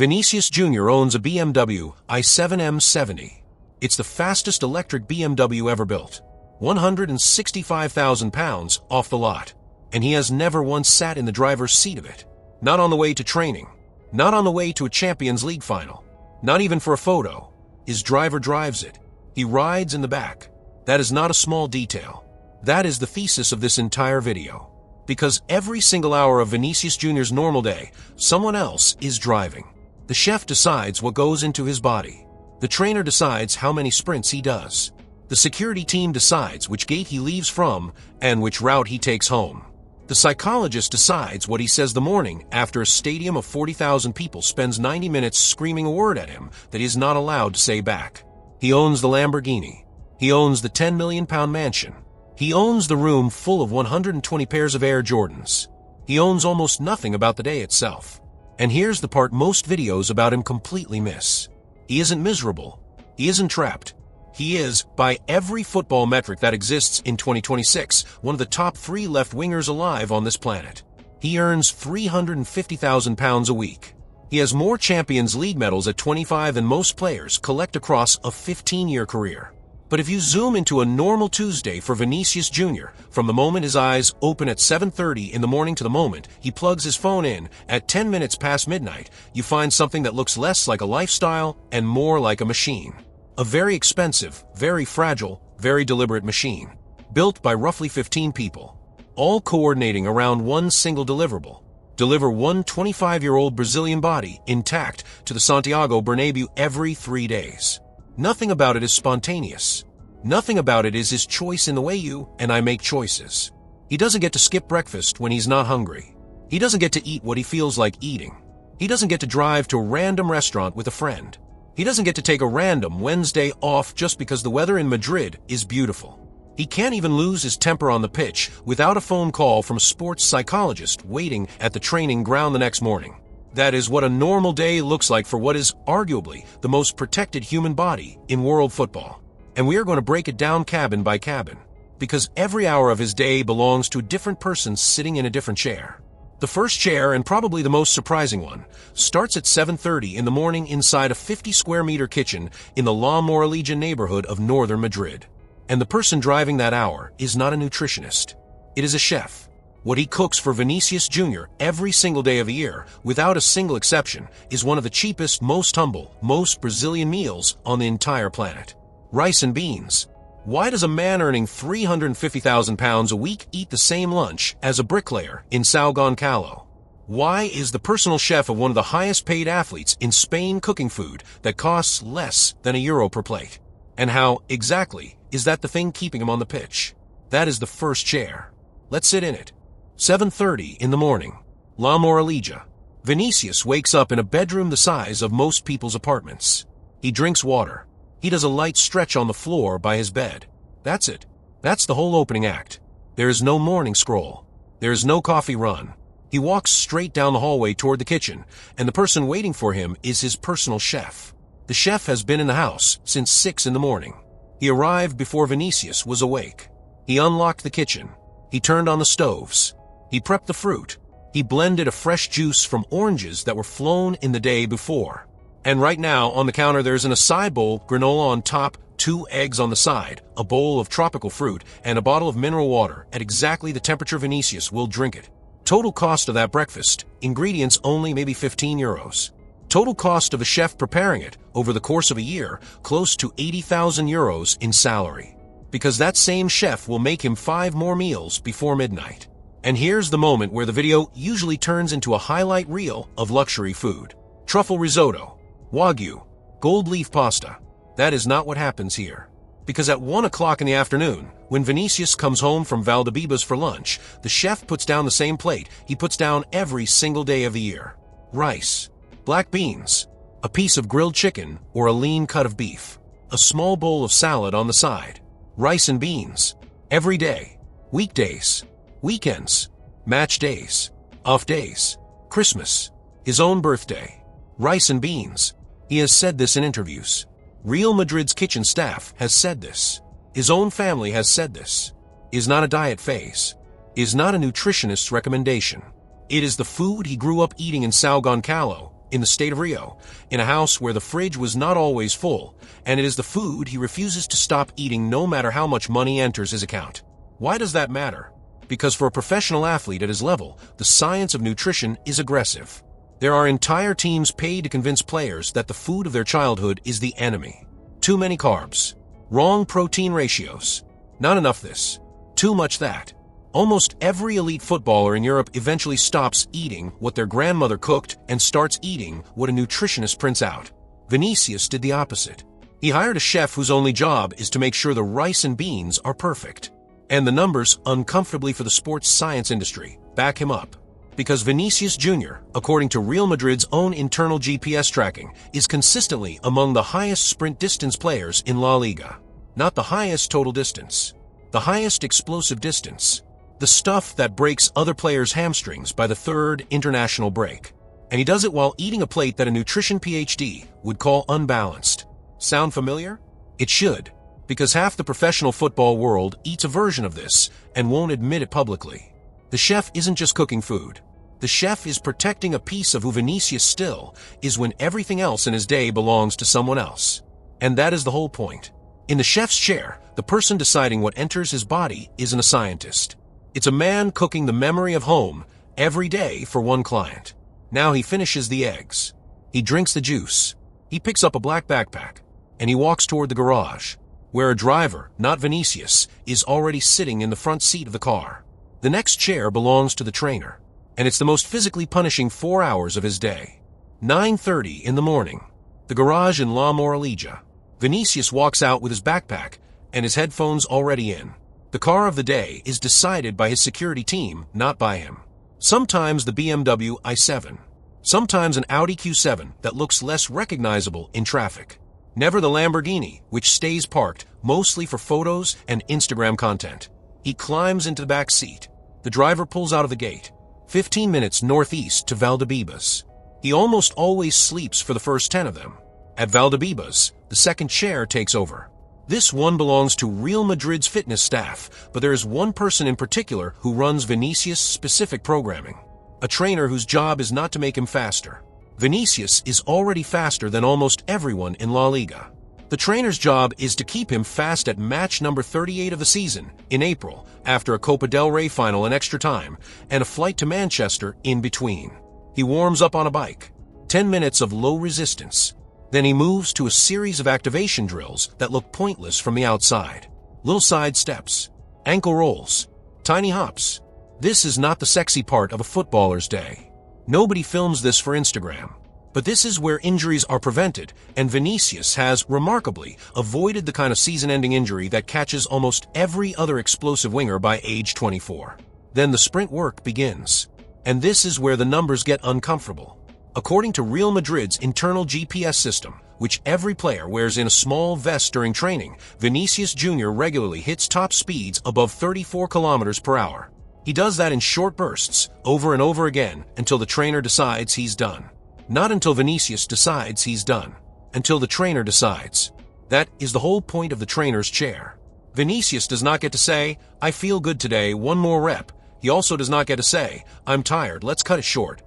Vinicius Junior owns a BMW i7 M70. It's the fastest electric BMW ever built. 165,000 pounds off the lot. And he has never once sat in the driver's seat of it. Not on the way to training. Not on the way to a Champions League final. Not even for a photo. His driver drives it. He rides in the back. That is not a small detail. That is the thesis of this entire video. Because every single hour of Vinicius Junior's normal day, someone else is driving. The chef decides what goes into his body. The trainer decides how many sprints he does. The security team decides which gate he leaves from and which route he takes home. The psychologist decides what he says the morning after a stadium of 40,000 people spends 90 minutes screaming a word at him that he is not allowed to say back. He owns the Lamborghini. He owns the 10 million pound mansion. He owns the room full of 120 pairs of Air Jordans. He owns almost nothing about the day itself. And here's the part most videos about him completely miss. He isn't miserable. He isn't trapped. He is, by every football metric that exists in 2026, one of the top 3 left-wingers alive on this planet. He earns 350,000 pounds a week. He has more Champions League medals at 25 than most players collect across a 15-year career. But if you zoom into a normal Tuesday for Vinicius Junior, from the moment his eyes open at 7:30 in the morning to the moment he plugs his phone in at 10 minutes past midnight, you find something that looks less like a lifestyle and more like a machine. A very expensive, very fragile, very deliberate machine. Built by roughly 15 people. All coordinating around one single deliverable. Deliver one 25-year-old Brazilian body intact to the Santiago Bernabéu every 3 days. Nothing about it is spontaneous. Nothing about it is his choice in the way you and I make choices. He doesn't get to skip breakfast when he's not hungry. He doesn't get to eat what he feels like eating. He doesn't get to drive to a random restaurant with a friend. He doesn't get to take a random Wednesday off just because the weather in Madrid is beautiful. He can't even lose his temper on the pitch without a phone call from a sports psychologist waiting at the training ground the next morning. That is what a normal day looks like for what is arguably the most protected human body in world football. And we are going to break it down cabin by cabin, because every hour of his day belongs to a different person sitting in a different chair. The first chair, and probably the most surprising one, starts at 7:30 in the morning inside a 50-square-meter kitchen in the Lamborghini neighborhood of northern Madrid. And the person driving that hour is not a nutritionist. It is a chef. What he cooks for Vinicius Junior every single day of the year, without a single exception, is one of the cheapest, most humble, most Brazilian meals on the entire planet. Rice and beans. Why does a man earning 350,000 pounds a week eat the same lunch as a bricklayer in São Gonçalo? Why is the personal chef of one of the highest-paid athletes in Spain cooking food that costs less than €1 per plate? And how, exactly, is that the thing keeping him on the pitch? That is the first chair. Let's sit in it. 7:30 in the morning. Lamborghini. Vinicius wakes up in a bedroom the size of most people's apartments. He drinks water. He does a light stretch on the floor by his bed. That's it. That's the whole opening act. There is no morning scroll. There is no coffee run. He walks straight down the hallway toward the kitchen, and the person waiting for him is his personal chef. The chef has been in the house since 6 in the morning. He arrived before Vinicius was awake. He unlocked the kitchen. He turned on the stoves. He prepped the fruit. He blended a fresh juice from oranges that were flown in the day before. And right now, on the counter, there's an acai bowl, granola on top, 2 eggs on the side, a bowl of tropical fruit, and a bottle of mineral water at exactly the temperature Vinicius will drink it. Total cost of that breakfast, ingredients only maybe €15. Total cost of a chef preparing it, over the course of a year, close to €80,000 in salary. Because that same chef will make him 5 more meals before midnight. And here's the moment where the video usually turns into a highlight reel of luxury food. Truffle risotto, wagyu, gold leaf pasta. That is not what happens here. Because at 1 o'clock in the afternoon, when Vinicius comes home from Valdebebas for lunch, the chef puts down the same plate he puts down every single day of the year. Rice, black beans, a piece of grilled chicken or a lean cut of beef, a small bowl of salad on the side. Rice and beans. Every day. Weekdays. Weekends. Match days. Off days. Christmas. His own birthday. Rice and beans. He has said this in interviews. Real Madrid's kitchen staff has said this. His own family has said this. Is not a diet phase. Is not a nutritionist's recommendation. It is the food he grew up eating in São Gonçalo, in the state of Rio, in a house where the fridge was not always full, and it is the food he refuses to stop eating no matter how much money enters his account. Why does that matter? Because for a professional athlete at his level, the science of nutrition is aggressive. There are entire teams paid to convince players that the food of their childhood is the enemy. Too many carbs. Wrong protein ratios. Not enough this. Too much that. Almost every elite footballer in Europe eventually stops eating what their grandmother cooked and starts eating what a nutritionist prints out. Vinicius did the opposite. He hired a chef whose only job is to make sure the rice and beans are perfect. And the numbers, uncomfortably for the sports science industry, back him up. Because Vinicius Junior, according to Real Madrid's own internal GPS tracking, is consistently among the highest sprint distance players in La Liga. Not the highest total distance. The highest explosive distance. The stuff that breaks other players' hamstrings by the third international break. And he does it while eating a plate that a nutrition PhD would call unbalanced. Sound familiar? It should, because half the professional football world eats a version of this and won't admit it publicly. The chef isn't just cooking food. The chef is protecting a piece of who Vinicius still is when everything else in his day belongs to someone else. And that is the whole point. In the chef's chair, the person deciding what enters his body isn't a scientist. It's a man cooking the memory of home every day for one client. Now he finishes the eggs. He drinks the juice. He picks up a black backpack, and he walks toward the garage, where a driver, not Vinicius, is already sitting in the front seat of the car. The next chair belongs to the trainer, and it's the most physically punishing 4 hours of his day. 9:30 in the morning. The garage in La Moraleja. Vinicius walks out with his backpack and his headphones already in. The car of the day is decided by his security team, not by him. Sometimes the BMW i7. Sometimes an Audi Q7 that looks less recognizable in traffic. Never the Lamborghini, which stays parked, mostly for photos and Instagram content. He climbs into the back seat. The driver pulls out of the gate. 15 minutes northeast to Valdebebas. He almost always sleeps for the first 10 of them. At Valdebebas, the second chair takes over. This one belongs to Real Madrid's fitness staff, but there is one person in particular who runs Vinicius' specific programming. A trainer whose job is not to make him faster. Vinicius is already faster than almost everyone in La Liga. The trainer's job is to keep him fast at match number 38 of the season, in April, after a Copa del Rey final in extra time, and a flight to Manchester in between. He warms up on a bike. 10 minutes of low resistance. Then he moves to a series of activation drills that look pointless from the outside. Little side steps, ankle rolls, tiny hops. This is not the sexy part of a footballer's day. Nobody films this for Instagram. But this is where injuries are prevented, and Vinicius has, remarkably, avoided the kind of season-ending injury that catches almost every other explosive winger by age 24. Then the sprint work begins. And this is where the numbers get uncomfortable. According to Real Madrid's internal GPS system, which every player wears in a small vest during training, Vinicius Junior regularly hits top speeds above 34 kilometers per hour. He does that in short bursts, over and over again, until the trainer decides he's done. Not until Vinicius decides he's done. Until the trainer decides. That is the whole point of the trainer's chair. Vinicius does not get to say, "I feel good today, one more rep." He also does not get to say, "I'm tired, let's cut it short."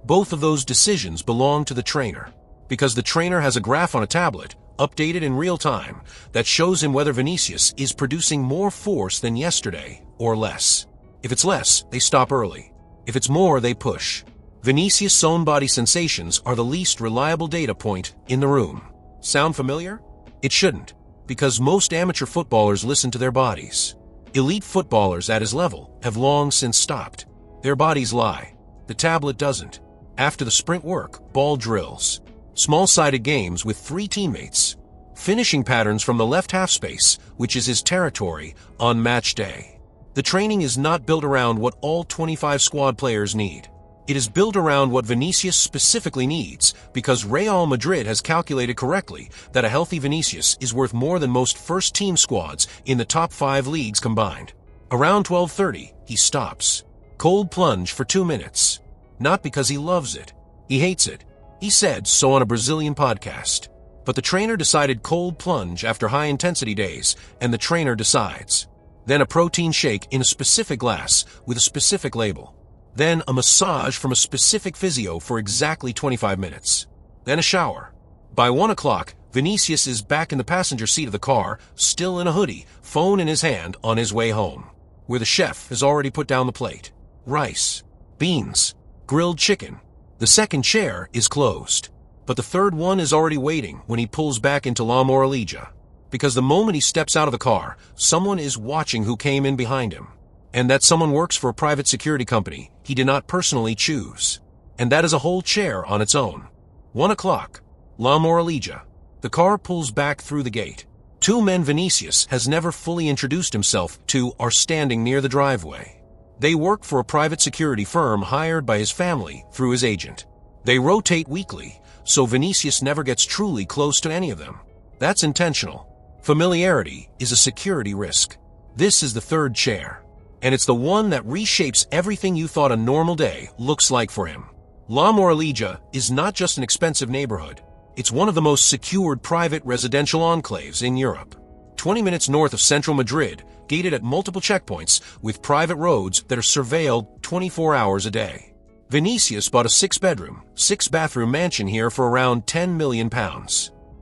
Both of those decisions belong to the trainer, because the trainer has a graph on a tablet, updated in real time, that shows him whether Vinicius is producing more force than yesterday or less. If it's less, they stop early. If it's more, they push. Vinicius' own body sensations are the least reliable data point in the room. Sound familiar? It shouldn't, because most amateur footballers listen to their bodies. Elite footballers at his level have long since stopped. Their bodies lie. The tablet doesn't. After the sprint work, ball drills. Small-sided games with 3 teammates. Finishing patterns from the left half space, which is his territory, on match day. The training is not built around what all 25 squad players need. It is built around what Vinicius specifically needs, because Real Madrid has calculated correctly that a healthy Vinicius is worth more than most first-team squads in the top 5 leagues combined. Around 12:30, he stops. Cold plunge for 2 minutes. Not because he loves it. He hates it. He said so on a Brazilian podcast. But the trainer decided cold plunge after high-intensity days, and the trainer decides. Then a protein shake in a specific glass with a specific label. Then a massage from a specific physio for exactly 25 minutes. Then a shower. By 1 o'clock, Vinicius is back in the passenger seat of the car, still in a hoodie, phone in his hand, on his way home, where the chef has already put down the plate. Rice, beans, grilled chicken. The second chair is closed, but the third one is already waiting when he pulls back into La Moraleja. Because the moment he steps out of the car, someone is watching who came in behind him. And that someone works for a private security company he did not personally choose. And that is a whole chair on its own. 1 o'clock, La Moraleja. The car pulls back through the gate. Two men Vinicius has never fully introduced himself to are standing near the driveway. They work for a private security firm hired by his family through his agent. They rotate weekly, so Vinicius never gets truly close to any of them. That's intentional. Familiarity is a security risk. This is the third chair, and it's the one that reshapes everything you thought a normal day looks like for him. La Moraleja is not just an expensive neighborhood. It's one of the most secured private residential enclaves in Europe. 20 minutes north of central Madrid, gated at multiple checkpoints with private roads that are surveilled 24 hours a day. Vinicius bought a 6-bedroom, 6-bathroom mansion here for around £10 million.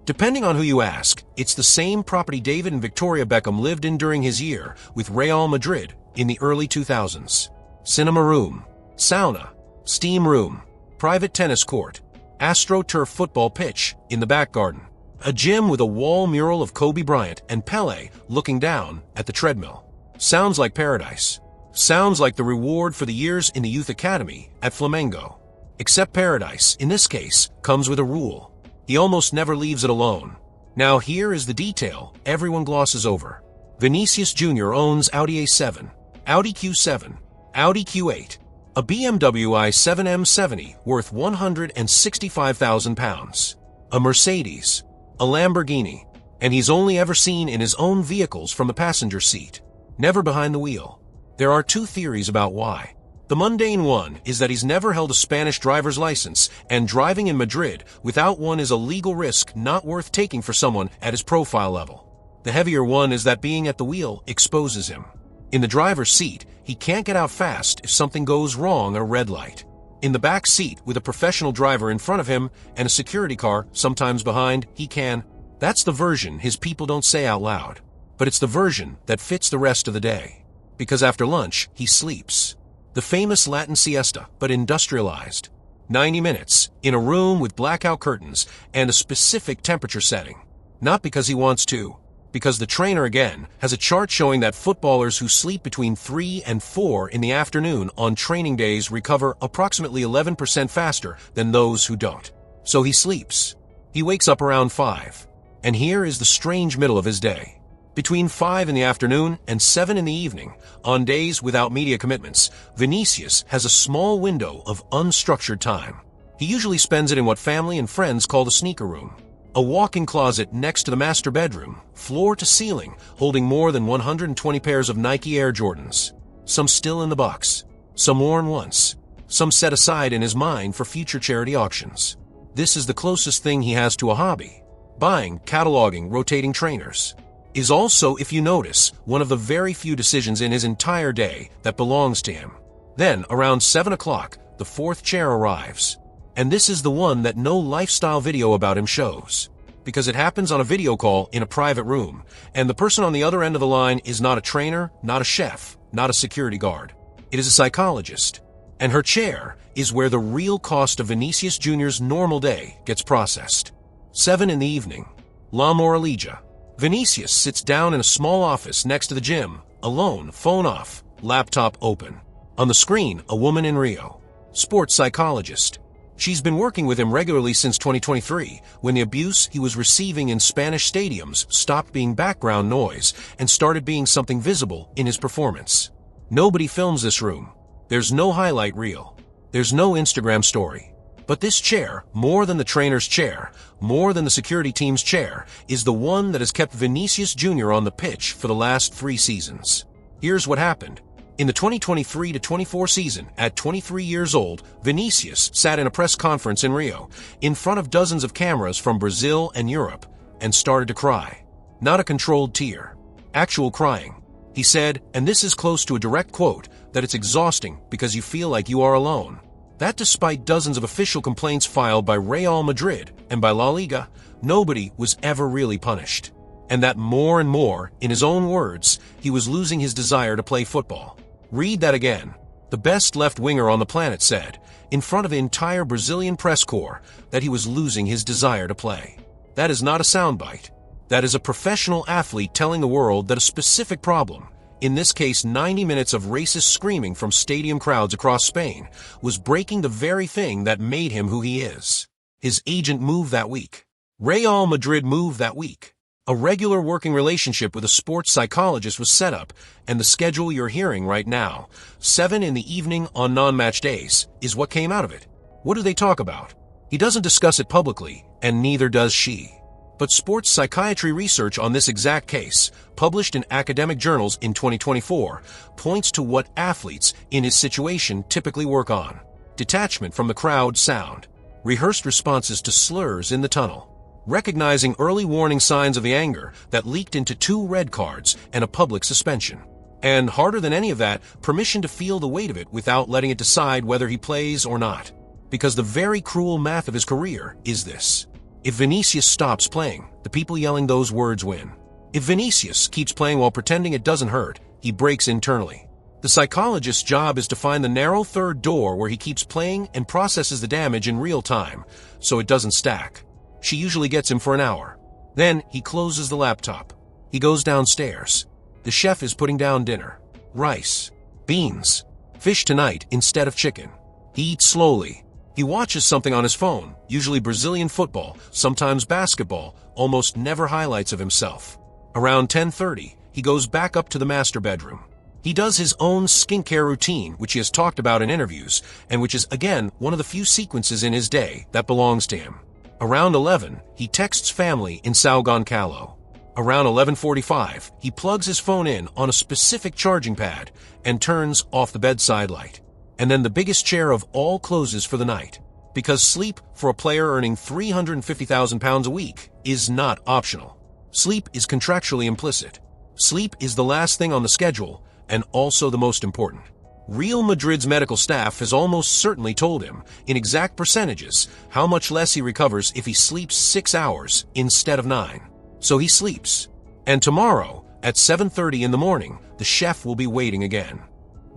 Depending on who you ask, it's the same property David and Victoria Beckham lived in during his year with Real Madrid in the early 2000s. Cinema room, sauna, steam room, private tennis court, AstroTurf football pitch in the back garden, a gym with a wall mural of Kobe Bryant and Pelé looking down at the treadmill. Sounds like paradise. Sounds like the reward for the years in the youth academy at Flamengo. Except paradise, in this case, comes with a rule. He almost never leaves it alone. Now here is the detail everyone glosses over. Vinicius Junior owns Audi A7, Audi Q7, Audi Q8, a BMW i7 M70 worth £165,000, a Mercedes, a Lamborghini, and he's only ever seen in his own vehicles from the passenger seat, never behind the wheel. There are two theories about why. The mundane one is that he's never held a Spanish driver's license, and driving in Madrid without one is a legal risk not worth taking for someone at his profile level. The heavier one is that being at the wheel exposes him. In the driver's seat, he can't get out fast if something goes wrong at a red light. In the back seat, with a professional driver in front of him and a security car sometimes behind, he can. That's the version his people don't say out loud. But it's the version that fits the rest of the day. Because after lunch, he sleeps. The famous Latin siesta, but industrialized. 90 minutes, in a room with blackout curtains and a specific temperature setting. Not because he wants to, because the trainer again has a chart showing that footballers who sleep between 3 and 4 in the afternoon on training days recover approximately 11% faster than those who don't. So he sleeps. He wakes up around 5. And here is the strange middle of his day. Between 5 in the afternoon and 7 in the evening, on days without media commitments, Vinicius has a small window of unstructured time. He usually spends it in what family and friends call the sneaker room. A walk-in closet next to the master bedroom, floor to ceiling, holding more than 120 pairs of Nike Air Jordans. Some still in the box, some worn once, some set aside in his mind for future charity auctions. This is the closest thing he has to a hobby. Buying, cataloging, rotating trainers. Is also, if you notice, one of the very few decisions in his entire day that belongs to him. Then, around 7 o'clock, the fourth chair arrives. And this is the one that no lifestyle video about him shows. Because it happens on a video call in a private room, and the person on the other end of the line is not a trainer, not a chef, not a security guard. It is a psychologist. And her chair is where the real cost of Vinicius Junior's normal day gets processed. 7 in the evening. La Moraleja. Vinicius sits down in a small office next to the gym, alone, phone off, laptop open. On the screen, a woman in Rio. Sports psychologist. She's been working with him regularly since 2023, when the abuse he was receiving in Spanish stadiums stopped being background noise and started being something visible in his performance. Nobody films this room. There's no highlight reel. There's no Instagram story. But this chair, more than the trainer's chair, more than the security team's chair, is the one that has kept Vinicius Junior on the pitch for the last 3 seasons. Here's what happened. In the 2023-24 season, at 23 years old, Vinicius sat in a press conference in Rio, in front of dozens of cameras from Brazil and Europe, and started to cry. Not a controlled tear. Actual crying. He said, and this is close to a direct quote, that it's exhausting because you feel like you are alone. That despite dozens of official complaints filed by Real Madrid and by La Liga, nobody was ever really punished. And that more and more, in his own words, he was losing his desire to play football. Read that again. The best left winger on the planet said, in front of the entire Brazilian press corps, that he was losing his desire to play. That is not a soundbite. That is a professional athlete telling the world that a specific problem, in this case 90 minutes of racist screaming from stadium crowds across Spain, was breaking the very thing that made him who he is. His agent moved that week. Real Madrid moved that week. A regular working relationship with a sports psychologist was set up, and the schedule you're hearing right now, 7 in the evening on non-match days, is what came out of it. What do they talk about? He doesn't discuss it publicly, and neither does she. But sports psychiatry research on this exact case, published in academic journals in 2024, points to what athletes in his situation typically work on. Detachment from the crowd sound. Rehearsed responses to slurs in the tunnel. Recognizing early warning signs of the anger that leaked into 2 red cards and a public suspension. And harder than any of that, permission to feel the weight of it without letting it decide whether he plays or not. Because the very cruel math of his career is this. If Vinicius stops playing, the people yelling those words win. If Vinicius keeps playing while pretending it doesn't hurt, he breaks internally. The psychologist's job is to find the narrow third door where he keeps playing and processes the damage in real time, so it doesn't stack. She usually gets him for an hour. Then he closes the laptop. He goes downstairs. The chef is putting down dinner. Rice. Beans. Fish tonight instead of chicken. He eats slowly. He watches something on his phone, usually Brazilian football, sometimes basketball, almost never highlights of himself. Around 10:30, he goes back up to the master bedroom. He does his own skincare routine, which he has talked about in interviews, and which is, again, one of the few sequences in his day that belongs to him. Around 11, he texts family in São Gonçalo. Around 11:45, he plugs his phone in on a specific charging pad and turns off the bedside light. And then the biggest chair of all closes for the night. Because sleep for a player earning £350,000 a week is not optional. Sleep is contractually implicit. Sleep is the last thing on the schedule and also the most important. Real Madrid's medical staff has almost certainly told him, in exact percentages, how much less he recovers if he sleeps 6 hours instead of 9. So he sleeps. And tomorrow, at 7:30 in the morning, the chef will be waiting again.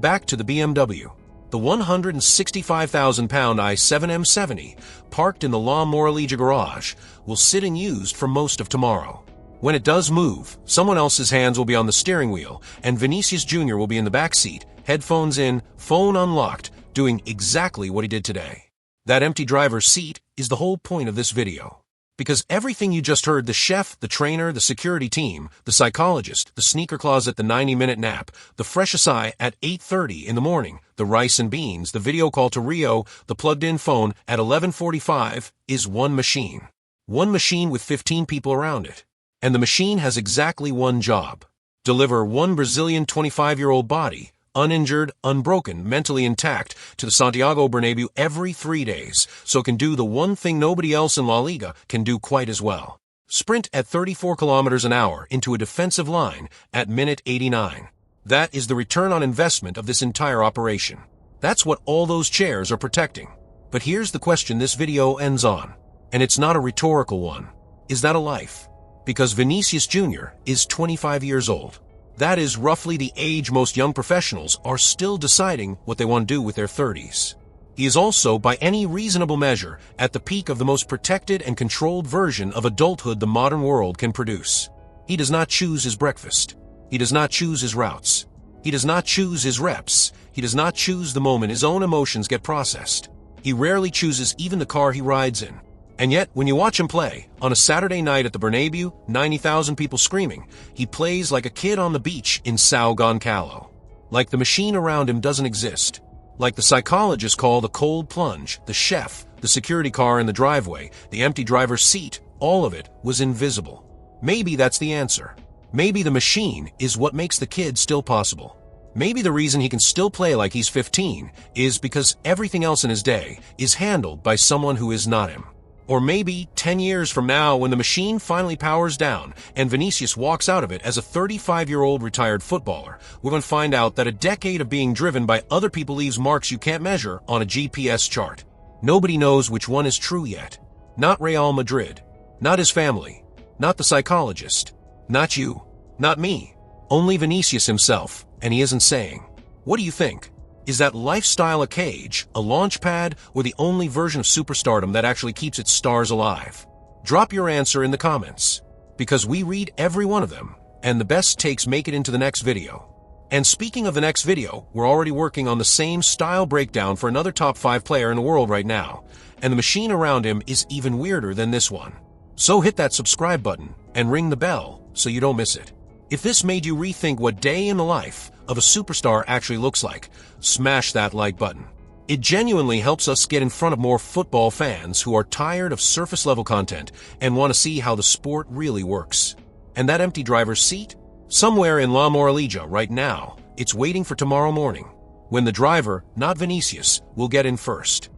Back to the BMW. The £165,000 i7 M70, parked in the La Moraleja garage, will sit unused for most of tomorrow. When it does move, someone else's hands will be on the steering wheel, and Vinicius Junior will be in the back seat, headphones in, phone unlocked, doing exactly what he did today. That empty driver's seat is the whole point of this video. Because everything you just heard, the chef, the trainer, the security team, the psychologist, the sneaker closet, the 90-minute nap, the fresh acai at 8:30 in the morning, the rice and beans, the video call to Rio, the plugged-in phone at 11:45 is one machine. One machine with 15 people around it. And the machine has exactly one job. Deliver one Brazilian 25-year-old body, uninjured, unbroken, mentally intact, to the Santiago Bernabéu every 3 days, so it can do the one thing nobody else in La Liga can do quite as well. Sprint at 34 kilometers an hour into a defensive line at minute 89. That is the return on investment of this entire operation. That's what all those chairs are protecting. But here's the question this video ends on. And it's not a rhetorical one. Is that a life? Because Vinicius Junior is 25 years old. That is roughly the age most young professionals are still deciding what they want to do with their 30s. He is also, by any reasonable measure, at the peak of the most protected and controlled version of adulthood the modern world can produce. He does not choose his breakfast. He does not choose his routes. He does not choose his reps. He does not choose the moment his own emotions get processed. He rarely chooses even the car he rides in. And yet, when you watch him play, on a Saturday night at the Bernabéu, 90,000 people screaming, he plays like a kid on the beach in São Gonçalo. Like the machine around him doesn't exist. Like the psychologists call the cold plunge, the chef, the security car in the driveway, the empty driver's seat, all of it was invisible. Maybe that's the answer. Maybe the machine is what makes the kid still possible. Maybe the reason he can still play like he's 15 is because everything else in his day is handled by someone who is not him. Or maybe 10 years from now when the machine finally powers down and Vinicius walks out of it as a 35-year-old retired footballer, we're going to find out that a decade of being driven by other people leaves marks you can't measure on a GPS chart. Nobody knows which one is true yet. Not Real Madrid. Not his family. Not the psychologist. Not you. Not me. Only Vinicius himself, and he isn't saying. What do you think? Is that lifestyle a cage, a launch pad, or the only version of superstardom that actually keeps its stars alive? Drop your answer in the comments, because we read every one of them, and the best takes make it into the next video. And speaking of the next video, we're already working on the same style breakdown for another top 5 player in the world right now, and the machine around him is even weirder than this one. So hit that subscribe button and ring the bell so you don't miss it. If this made you rethink what day in the life of a superstar actually looks like, smash that like button. It genuinely helps us get in front of more football fans who are tired of surface-level content and want to see how the sport really works. And that empty driver's seat? Somewhere in La Moraleja right now, it's waiting for tomorrow morning, when the driver, not Vinicius, will get in first.